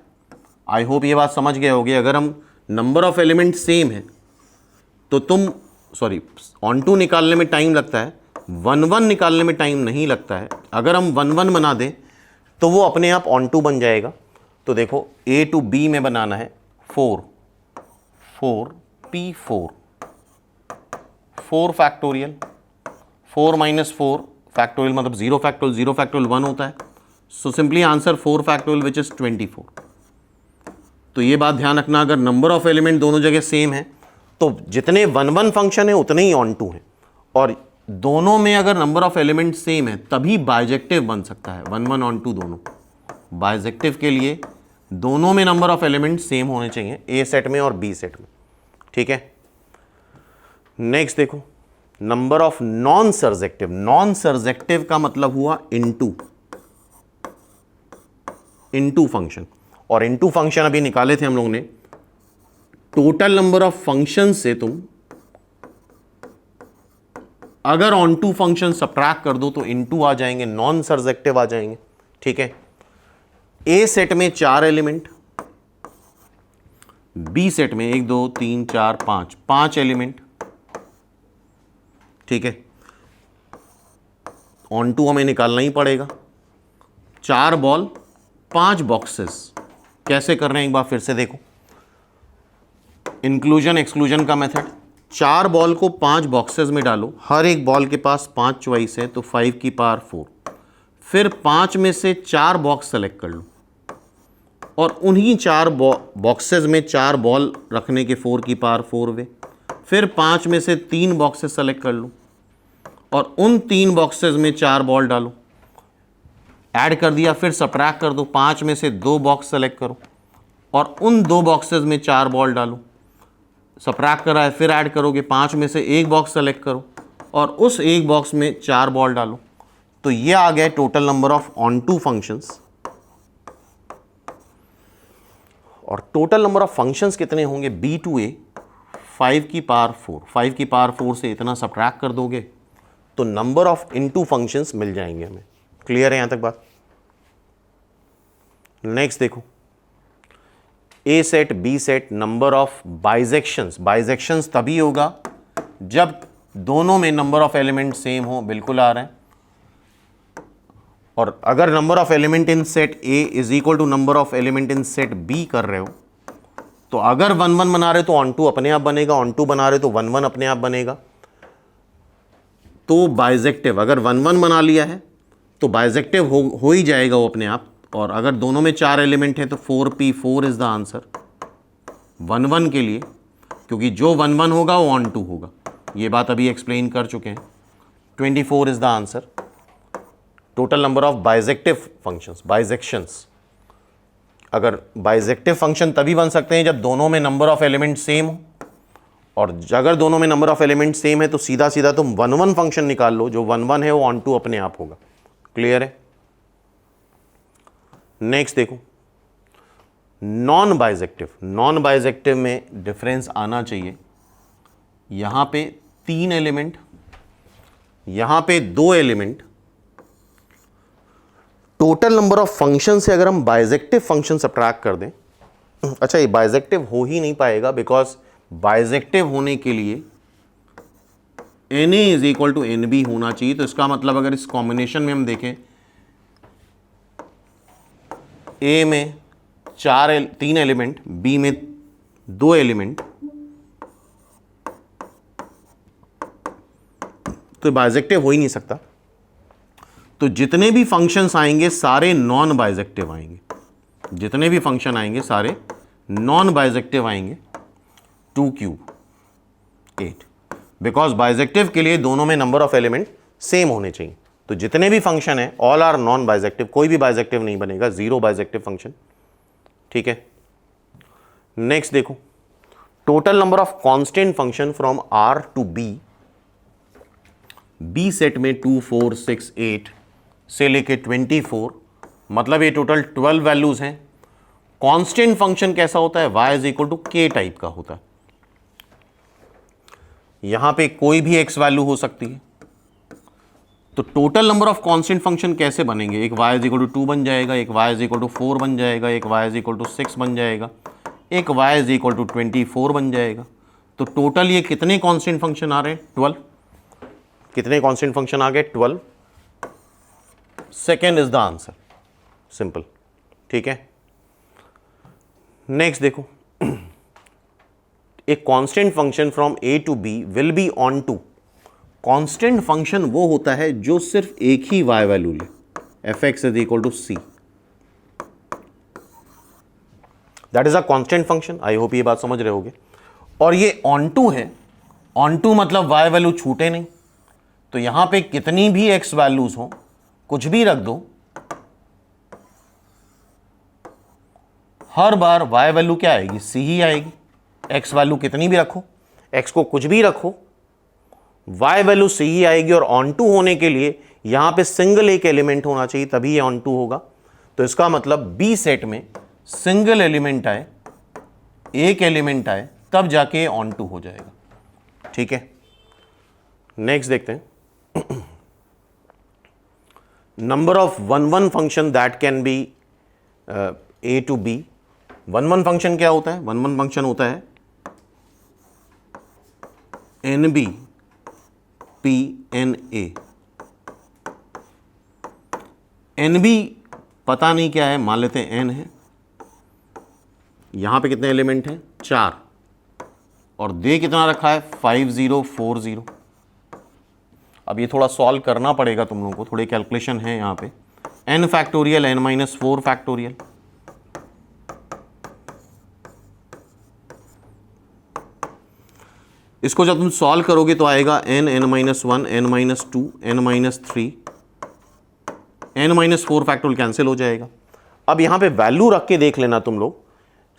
आई होप ये बात समझ गए होगे। अगर हम नंबर ऑफ एलिमेंट सेम है तो ऑन टू निकालने में टाइम लगता है, 1 1 निकालने में टाइम नहीं लगता है। अगर हम 1 1 बना दें तो वो अपने आप ऑन टू बन जाएगा। तो देखो ए टू बी में बनाना है 4 4 P4 4 फैक्टोरियल, 4 माइनस 4 फैक्टोरियल मतलब 0 फैक्टोरियल, 0 फैक्टोरियल 1 होता है। So simply answer 4 factorial which is 24। तो ये बात ध्यान रखना, अगर नंबर ऑफ एलिमेंट दोनों जगह सेम है तो जितने 1 1 फंक्शन है उतने ही ऑन टू है, और दोनों में अगर नंबर ऑफ एलिमेंट सेम है तभी बाइजेक्टिव बन सकता है। 1 1 ऑन टू दोनों, बाइजेक्टिव के लिए दोनों में नंबर ऑफ एलिमेंट सेम होने चाहिए, ए सेट में और बी सेट में, ठीक है। नेक्स्ट देखो number of non surjective. Non surjective का मतलब हुआ इनटू फंक्शन, और इनटू फंक्शन अभी निकाले थे हम लोगों ने। टोटल नंबर ऑफ फंक्शन से तुम अगर ऑन टू फंक्शन सब्ट्रैक्ट कर दो तो इनटू आ जाएंगे, नॉन सर्जेक्टिव आ जाएंगे, ठीक है। ए सेट में 4 एलिमेंट, बी सेट में 1 2 3 4 5 एलिमेंट, ठीक है। ऑन टू हमें निकालना ही पड़ेगा। 4 बॉल 5 बॉक्सेस, कैसे कर रहे हैं एक बार फिर से देखो। इंक्लूजन एक्सक्लूजन का मेथड, 4 बॉल को 5 बॉक्सेस में डालो, हर एक बॉल के पास 5 चॉइस है, तो 5 की पावर 4, फिर 5 में से 4 बॉक्स सेलेक्ट कर लो, और उन्हीं 4 बॉक्सेस में 4 बॉल रखने के 4 की पावर 4 वे, फिर 5 में से 3 बॉक्सेस सेलेक्ट कर लो और उन 3 बॉक्सेस में 4 बॉल डालो, ऐड कर दिया, फिर सब्ट्रैक्ट कर दो, 5 में से 2 बॉक्स सेलेक्ट करो और उन 2 बॉक्सेस में 4 बॉल डालो, सब्ट्रैक्ट करा है, फिर ऐड करोगे, 5 में से 1 बॉक्स सेलेक्ट करो और उस 1 बॉक्स में 4 बॉल डालो। तो ये आ गया total number of on two functions. और टोटल नंबर ऑफ फंक्शंस कितने होंगे, बी टू ए 5 की पावर 4, 5 की पावर 4 से इतना सब्ट्रैक्ट कर दोगे तो नंबर ऑफ इनटू फंक्शंस मिल जाएंगे हमें। क्लियर है यहां तक बात। नेक्स्ट देखो A set B set, number of bijections. Bijections तभी होगा जब दोनों में नंबर ऑफ एलिमेंट सेम हो, बिल्कुल आ रहे हैं। और अगर number of element in set A is equal to number of element in set B कर रहे हो तो अगर 1 1 बना रहे तो ऑन टू अपने आप बनेगा, ऑन टू बना रहे तो 1 1 अपने आप बनेगा। तो बाइजेक्टिव, अगर 1 1 बना लिया है तो बाइजेक्टिव हो ही जाएगा वो अपने आप। और अगर दोनों में 4 एलिमेंट है तो 4P4 इज द आंसर 1 1 के लिए, क्योंकि जो 1 1 होगा वो ऑन टू होगा। ये बात अभी एक्सप्लेन कर चुके हैं। 24 is the answer. Total number of bijective functions, bijections. अगर बाइजेक्टिव फंक्शन तभी बन सकते हैं जब दोनों में नंबर ऑफ एलिमेंट सेम हो, और अगर दोनों में नंबर ऑफ एलिमेंट सेम है तो सीधा सीधा तुम 1 1 फंक्शन निकाल लो, जो 1 1 है वो ऑन टू अपने आप होगा। क्लियर है? नेक्स्ट देखो नॉन बाइजेक्टिव। नॉन बाइजेक्टिव में डिफरेंस आना चाहिए, यहां पे 3 एलिमेंट, यहां पे 2 element. Total number of function से अगर हम बाइजेक्टिव फंक्शन सब्ट्रैक्ट कर दें, अच्छा ये बाइजेक्टिव हो ही नहीं पाएगा, बिकॉज बाइजेक्टिव होने के लिए Na is equal to NB होना चाहिए। तो इसका मतलब अगर इस कॉम्बिनेशन में हम देखें, A में 3 एलिमेंट, B में 2 एलिमेंट, तो बाइजेक्टिव हो ही नहीं सकता। तो जितने भी फंक्शंस आएंगे सारे नॉन बाइजेक्टिव आएंगे, जितने भी फंक्शन आएंगे सारे नॉन बाइजेक्टिव आएंगे। 2 क्यूब 8, बिकॉज बाइजेक्टिव के लिए दोनों में नंबर ऑफ एलिमेंट सेम होने चाहिए। तो जितने भी फंक्शन है ऑल आर नॉन बाइजेक्टिव, कोई भी बाइजेक्टिव नहीं बनेगा, 0 बाइजेक्टिव फंक्शन। ठीक है, नेक्स्ट देखो total number of constant function from R to B set में 2 4 6 8 से लेके 24, मतलब ये टोटल 12 वैल्यूज हैं। कांस्टेंट फंक्शन कैसा होता है? y is equal to k type का होता है। यहां पे कोई भी x वैल्यू हो सकती है। तो total number of constant function कैसे बनेंगे? एक y इज इक्वल टू 2 बन जाएगा, एक y इज इक्वल टू 4 बन जाएगा, एक y इज इक्वल टू 6 बन जाएगा, एक y इज इक्वल टू 24 बन जाएगा। तो टोटल ये कितने कांस्टेंट फंक्शन आ रहे हैं? 12। कितने कांस्टेंट फंक्शन आ गए? 12। Second is the answer, simple. ठीक है, नेक्स्ट देखो एक constant function from A to B will be on to. Constant function वो होता है जो सिर्फ एक ही y वैल्यू ले, f(x) is equal to c, that is a constant function. I hope ये बात समझ रहे होगे। और ये ऑन टू है, ऑन टू मतलब y वैल्यू छूटे नहीं। तो यहां पे कितनी भी x वैल्यूज हो, कुछ भी रख दो, हर बार y वैल्यू क्या आएगी? c ही आएगी। x वैल्यू कितनी भी रखो, x को कुछ भी रखो, y वैल्यू c ही आएगी। और ऑन टू होने के लिए यहां पे सिंगल एक एलिमेंट होना चाहिए, तभी ये ऑन टू होगा। तो इसका मतलब B सेट में सिंगल एलिमेंट आए, एक एलिमेंट आए, तब जाके ऑन टू हो जाएगा। ठीक है, नेक्स्ट देखते हैं number of 1 1 function that can B A to B। 1 1 function क्या होता है? 1 1 फंक्शन होता है NB P N A। NB पता नहीं क्या है, मान लेते हैं N है। यहां पे कितने एलिमेंट हैं? 4, और दे कितना रखा है? 5 0 4 0। अब ये थोड़ा सॉल्व करना पड़ेगा तुम लोगों को, थोड़े कैलकुलेशन है यहाँ पे। n factorial n minus 4 factorial, इसको जब तुम सॉल्व करोगे तो आएगा n n minus 1 n minus 2 n minus 3 n minus 4 factorial cancel हो जाएगा। अब यहाँ पे वैल्यू रख के देख लेना तुम लोग,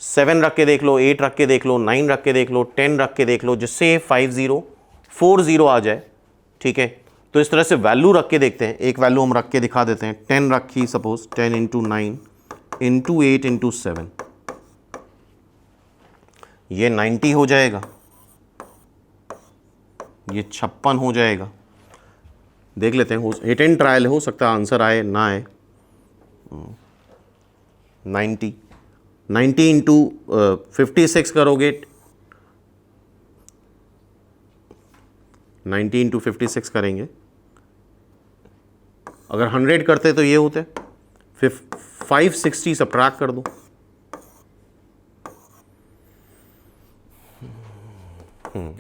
7 रख के देख लो, 8 रख के देख लो, 9 रख के देख लो, 10 रख के देख लो, जिससे 5 0 4 0 आ जाए। ठीक है, तो इस तरह से वैल्यू रख के देखते हैं। एक वैल्यू हम रख के दिखा देते हैं। 10 रखी, सपोज 10 इंटू 9 इंटू 8 इंटू 7, ये 90 हो जाएगा, ये 56 हो जाएगा। देख लेते हैं, हिट एंड ट्रायल हो सकता है आंसर आए ना आए। 90 इंटू 56 करोगे, 90 इंटू 56 करेंगे, अगर 100 करते तो ये होते, फिर 560 सब्ट्रैक्ट कर दो,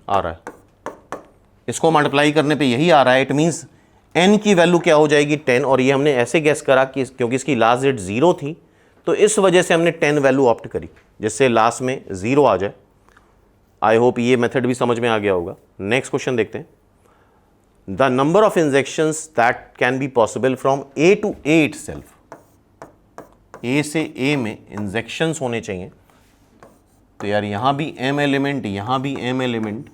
आ रहा है। इसको मल्टीप्लाई करने पे यही आ रहा है। इट मींस n की वैल्यू क्या हो जाएगी? 10। और ये हमने ऐसे गेस करा कि क्योंकि इसकी लास्ट डेट 0 थी, तो इस वजह से हमने 10 वैल्यू ऑप्ट करी, जिससे लास्ट में 0 आ जाए। आई होप ये मेथड भी समझ में आ गया होगा। नेक्स्ट क्वेश्चन देखते हैं। The number of injections that can be possible from A to A itself, A से ए में इंजेक्शंस होने चाहिए। तो यार यहां भी m एलिमेंट, यहां भी m एलिमेंट,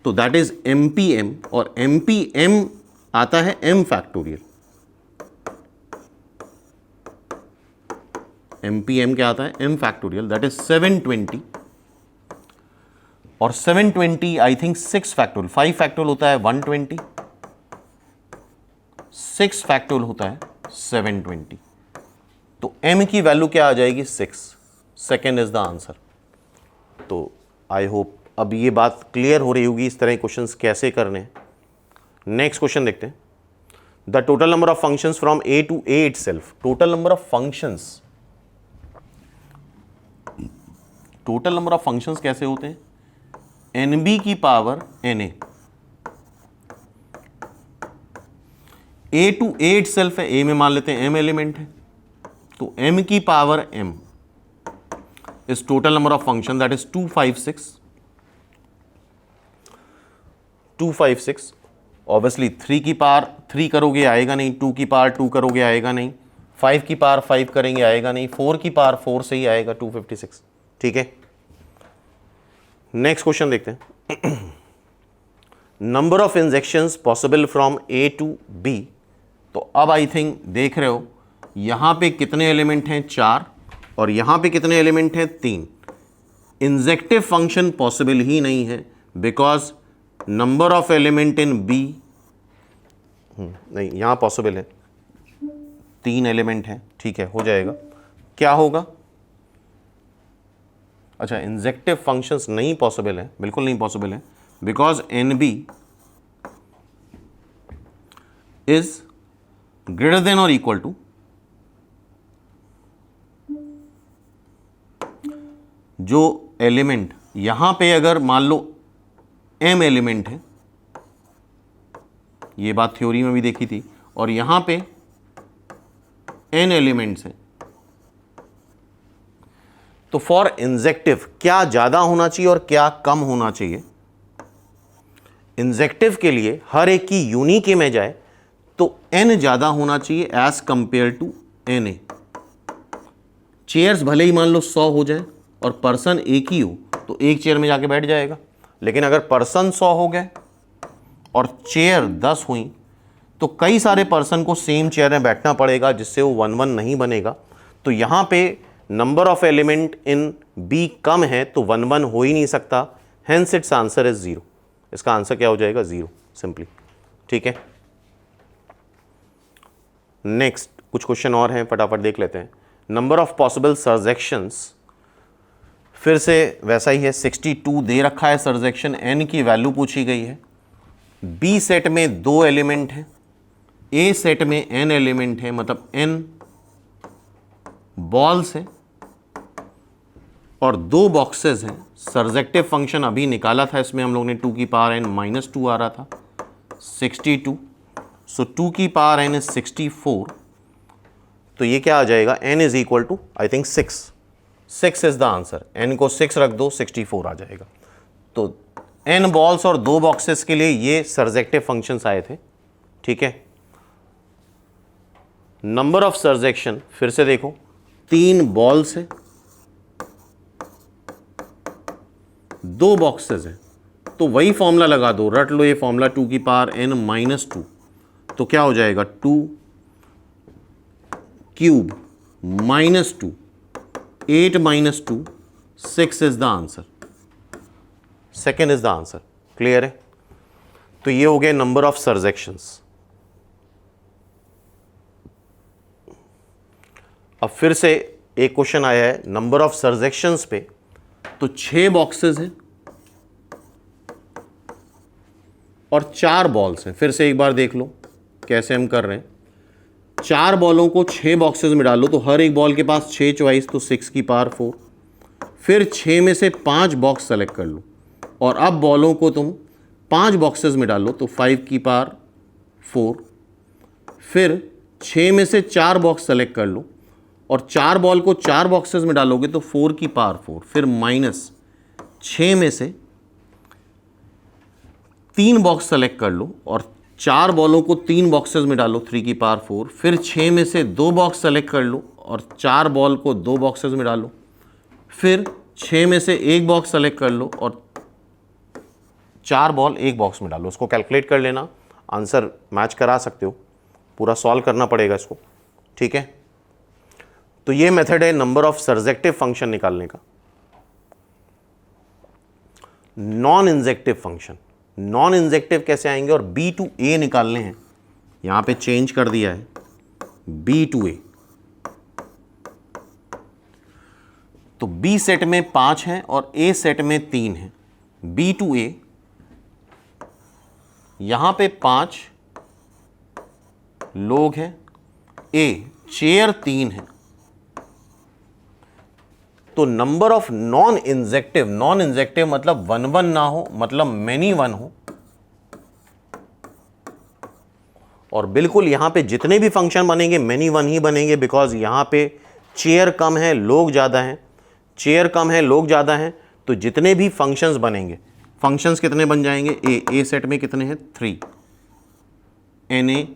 तो दैट इज MPM, और MPM आता है m फैक्टोरियल। MPM क्या आता है? m फैक्टोरियल, दैट इज 720, और 720 आई थिंक 6 फैक्टोरियल, 5 फैक्टोरियल होता है 120, 6 फैक्टोरियल होता है 720। तो m की वैल्यू क्या आ जाएगी? 6। Second is the answer. तो आई होप अब ये बात क्लियर हो रही होगी इस तरह के क्वेश्चंस कैसे करने हैं। नेक्स्ट क्वेश्चन देखते हैं। The total number of functions from A to A itself. Total number of functions, total number of functions कैसे होते हैं? NB की power NA, A to A itself है, ए में मान लेते हैं m एलिमेंट है, तो m की power m is total number of function, that is 256। Obviously 3 की पावर 3 करोगे आएगा नहीं, 2 की पावर 2 करोगे आएगा नहीं, 5 की पावर 5 करेंगे आएगा नहीं, 4 की पावर 4 से ही आएगा 256। ठीक है, नेक्स्ट क्वेश्चन देखते हैं। Number of injections possible from A to B. तो अब आई थिंक देख रहे हो यहां पे कितने एलिमेंट हैं? 4, और यहां पे कितने एलिमेंट हैं? 3। इंजेक्टिव फंक्शन पॉसिबल ही नहीं है, because number of element in B, नहीं यहां पॉसिबल है, 3 एलिमेंट हैं। ठीक है, हो जाएगा। क्या होगा? अच्छा, इंजेक्टिव फंक्शंस नहीं पॉसिबल है, बिल्कुल नहीं पॉसिबल है, because NB is greater than और इक्वल टू जो एलिमेंट यहां पे, अगर मान लो m एलिमेंट है, ये बात थ्योरी में भी देखी थी, और यहां पे n एलिमेंट्स हैं, तो फॉर इंजेक्टिव क्या ज्यादा होना चाहिए और क्या कम होना चाहिए? इंजेक्टिव के लिए हर एक की यूनिक में जाए तो n ज्यादा होना चाहिए as compare to Na। Chairs भले ही मान लो 100 हो जाए और पर्सन एक ही हो, तो एक चेयर में जाके बैठ जाएगा, लेकिन अगर पर्सन 100 हो गए और चेयर 10 हुई, तो कई सारे पर्सन को सेम चेयर में बैठना पड़ेगा, जिससे वो 1 1 नहीं बनेगा। तो यहां पे number of element in B कम है, तो 1 1 हो ही नहीं सकता, हेंस इट्स आंसर इज 0। इसका आंसर क्या हो जाएगा? 0 सिंपली। ठीक है, नेक्स्ट कुछ क्वेश्चन और हैं, फटाफट देख लेते हैं। नंबर ऑफ पॉसिबल सर्जेक्शंस, फिर से वैसा ही है, 62 दे रखा है सर्जेक्शन, n की वैल्यू पूछी गई है। बी सेट में 2 एलिमेंट हैं, ए सेट में n एलिमेंट है, मतलब n बॉल्स हैं और 2 बॉक्सेस हैं। सर्जेक्टिव फंक्शन अभी निकाला था, इसमें हम लोग ने 2 की पावर n -2 आ रहा था, 62, सो 2 की पावर n इज 64। तो ये क्या आ जाएगा? n is equal to I think 6 is the answer. n को 6 रख दो, 64 आ जाएगा। तो n बॉल्स और 2 बॉक्सेस के लिए ये सर्जेक्टिव फंक्शंस आए थे। ठीक है, नंबर ऑफ सर्जेक्शन फिर से देखो, 3 बॉल्स हैं, 2 बॉक्सेस हैं, तो वही फॉर्मूला लगा दो, रट लो ये फॉर्मूला, 2 की पावर n -2, तो क्या हो जाएगा? 2 cube -2, 8 -2, 6 is the answer. Second is the answer. Clear है? तो ये हो गए नंबर ऑफ सर्जेक्शंस। अब फिर से एक क्वेश्चन आया है नंबर ऑफ सर्जेक्शंस पे, तो 6 बॉक्सेस हैं और 4 बॉल्स हैं। फिर से एक बार देख लो कैसे हम कर रहे हैं। 4 बॉलों को 6 बॉक्सेस में डालो, तो हर एक बॉल के पास 6 चॉइस, तो 6 की पावर 4। फिर 6 में से 5 बॉक्स सेलेक्ट कर लो, और अब बॉलों को तुम 5 बॉक्सेस में डालो, तो 5 की पावर 4। फिर 6 में से 4 बॉक्स सेलेक्ट कर लो, और 4 बॉल को 4 बॉक्सेस में डालोगे तो 4 की पावर 4। फिर -6 में से 3 बॉक्स सेलेक्ट कर लो और 4 बॉलों को 3 बॉक्सेस में डालो 3 की पावर 4, फिर 6 में से 2 बॉक्स सेलेक्ट कर लो और 4 बॉल को 2 बॉक्सेस में डालो, फिर 6 में से 1 बॉक्स सेलेक्ट कर लो और 4 बॉल 1 बॉक्स में डालो। इसको कैलकुलेट कर लेना, आंसर मैच करा सकते हो, पूरा सॉल्व करना पड़ेगा इसको, ठीक है। तो ये मेथड है नंबर ऑफ सर्जेक्टिव फंक्शन निकालने का। Non injective function, non injective कैसे आएंगे, और बी टू ए निकालने हैं, यहां पे चेंज कर दिया है बी टू ए। तो बी सेट में 5 है और ए सेट में 3 है। बी टू ए, यहां पे 5 लोग हैं, ए चेयर 3 है। तो number of non injective, non injective मतलब 1 1 ना हो, मतलब मेनी 1 हो। और बिल्कुल यहां पे जितने भी फंक्शन बनेंगे मेनी 1 ही बनेंगे, बिकॉज यहां पे चेयर कम है लोग ज्यादा हैं, चेयर कम है लोग ज्यादा हैं, तो जितने भी फंक्शंस बनेंगे, फंक्शंस कितने बन जाएंगे, ए सेट में कितने हैं 3, एन ए,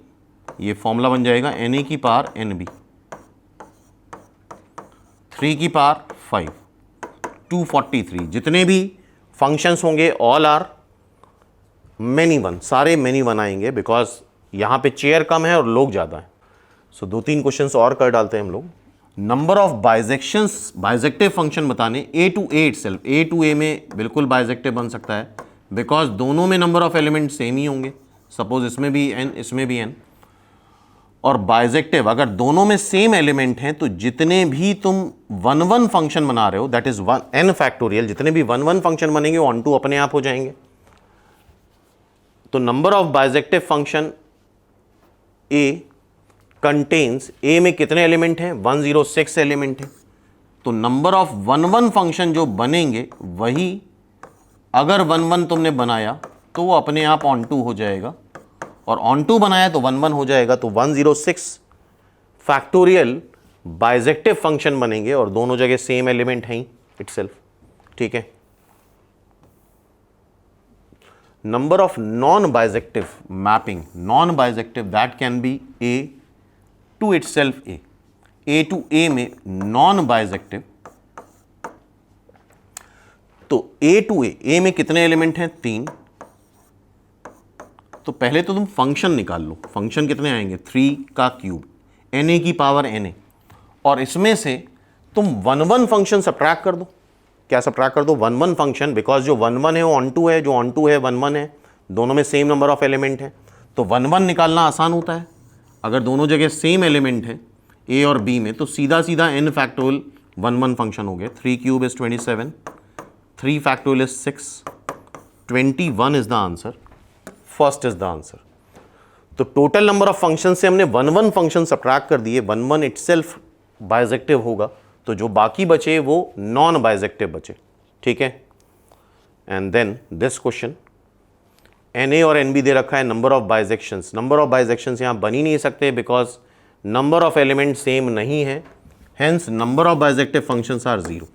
ये फॉर्मूला बन जाएगा एन ए की पावर एन बी, 3 की पावर 5, 243। जितने भी फंक्शंस होंगे ऑल आर मेनी 1, सारे मेनी 1 आएंगे, बिकॉज यहां पे चेयर कम है और लोग ज्यादा हैं। सो 2-3 क्वेश्चंस और कर डालते हैं हम लोग। Number of bijections, bijective function बताने, A to A itself, A to A में बिल्कुल बाइजेक्टिव बन सकता है, बिकॉज दोनों में नंबर ऑफ एलिमेंट सेम ही होंगे। सपोज इसमें भी n, इसमें भी n। और बाइजेक्टिव अगर दोनों में सेम एलिमेंट हैं तो जितने भी तुम 1 1 फंक्शन बना रहे हो, दैट इज n फैक्टोरियल, जितने भी 1 1 फंक्शन बनेंगे ऑन टू अपने आप हो जाएंगे। तो number of bijective function A contains, A में कितने एलिमेंट हैं, 106 एलिमेंट हैं। तो नंबर ऑफ 1 1 फंक्शन जो बनेंगे वही, अगर 1 1 तुमने बनाया तो वो अपने आप ऑन टू हो जाएगा, और ऑन टू बनाया तो 1 1 हो जाएगा। तो 106 फैक्टोरियल बाइजेक्टिव फंक्शन बनेंगे और दोनों जगह सेम एलिमेंट हैं इटसेल्फ, ठीक है। Number of non bijective mapping, non bijective that can be A to itself A to A में नॉन बाइजेक्टिव। तो ए टू ए में कितने एलिमेंट हैं, 3। तो पहले तो तुम फंक्शन निकाल लो, फंक्शन कितने आएंगे, 3 का क्यूब, एन ए की पावर एन ए, और इसमें से तुम 1 1 फंक्शन सब्ट्रैक्ट कर दो। क्या सब्ट्रैक्ट कर दो, 1 1 फंक्शन, बिकॉज जो 1 1 है वो ऑन टू है, जो ऑन टू है 1 1 है, दोनों में सेम नंबर ऑफ एलिमेंट है। तो 1 1 निकालना आसान होता है, अगर दोनों जगह सेम एलिमेंट है ए और बी में, तो सीधा सीधा n फैक्टोरियल 1 1 फंक्शन हो गया। 3 cube is 27, 3 factorial is 6, 21 is the answer, first is the answer. तो टोटल नंबर ऑफ फंक्शन से हमने 1 1 फंक्शन सब्ट्रैक्ट कर दिए, 1 1 इटसेल्फ बाइजेक्टिव होगा, तो जो बाकी बचे वो नॉन बाइजेक्टिव बचे, ठीक है। And then this question, n A और एन बी दे रखा है, number of bijections, number of bijections यहाँ बन ही नहीं सकते because number of element same नहीं है, hence number of bijective functions are 0।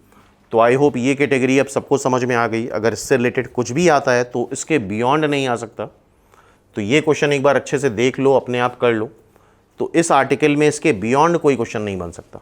तो आई होप ये कैटेगरी अब सबको समझ में आ गई। अगर इससे रिलेटेड कुछ भी आता है तो इसके बियॉन्ड नहीं आ सकता, तो ये क्वेश्चन एक बार अच्छे से देख लो, अपने आप कर लो। तो इस आर्टिकल में इसके बियॉन्ड कोई क्वेश्चन नहीं बन सकता।